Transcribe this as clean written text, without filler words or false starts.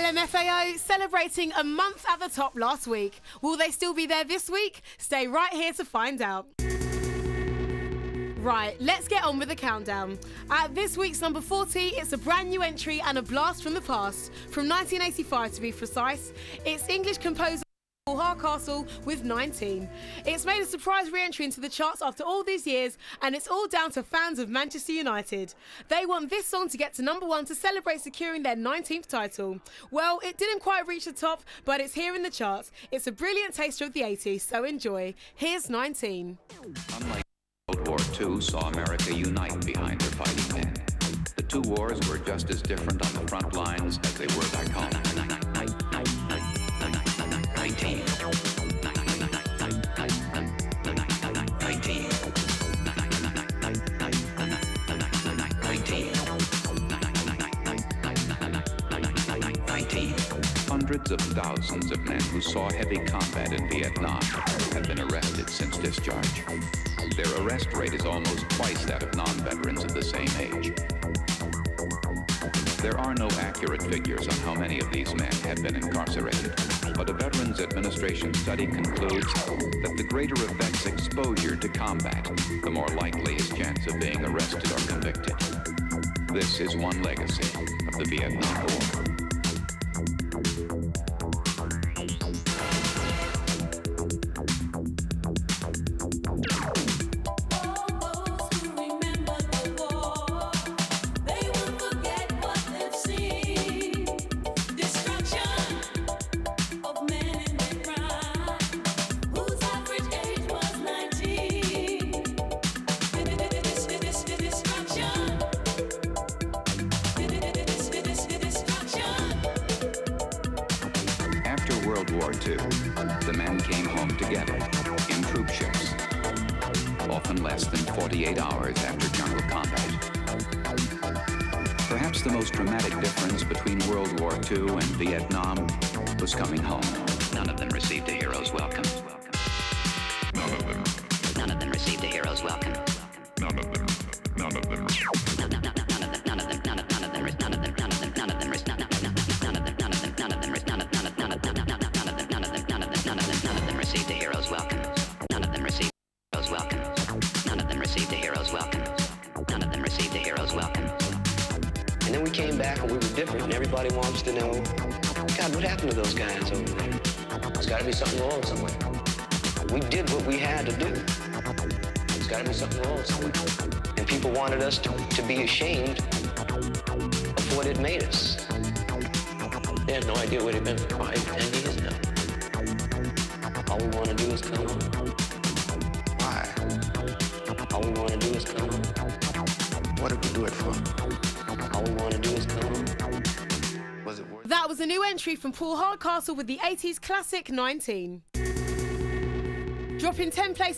LMFAO celebrating a month at the top last week. Will they still be there this week? Stay right here to find out. Right, let's get on with the countdown. At this week's number 40, it's a brand new entry and a blast from the past. From 1985 to be precise, it's English composer Paul Hardcastle with 19. It's made a surprise re-entry into the charts after all these years, and it's all down to fans of Manchester United. They want this song to get to number 1 to celebrate securing their 19th title. Well, it didn't quite reach the top, but it's here in the charts. It's a brilliant taster of the 80s, so enjoy. Here's 19. Unlike World War II saw America unite behind their fighting men. The two wars were just as different on the front lines as they were back home. 19. 19. Hundreds of thousands of men who saw heavy combat in Vietnam have been arrested since discharge. Their arrest rate is almost twice that of non-veterans of the same age. There are no accurate figures on how many of these men have been incarcerated, but a Veterans Administration study concludes that the greater a vet's exposure to combat, the more likely his chance of being arrested or convicted. This is one legacy of the Vietnam War. World War II, the men came home together in troop ships, often less than 48 hours after jungle combat. Perhaps the most dramatic difference between World War II and Vietnam was coming home. None of them received a hero's welcome. None of them. None of them received a hero's welcome. None of them. None of them. Received a hero's welcome. None of them received a hero's welcome. None of them received a hero's welcome. None of them received a hero's welcome. And then we came back and we were different, and everybody wants to know, God, what happened to those guys over there? There's got to be something wrong somewhere. We did what we had to do. There's got to be something wrong somewhere. And people wanted us to be ashamed of what it made us. They had no idea what it meant for 5, 10 years now. All we want to do is come home. Why? All we want to do is come home. What did we do it for? All we want to do is come home. Was it worth it? That was a new entry from Paul Hardcastle with the 80s classic 19. Dropping 10 places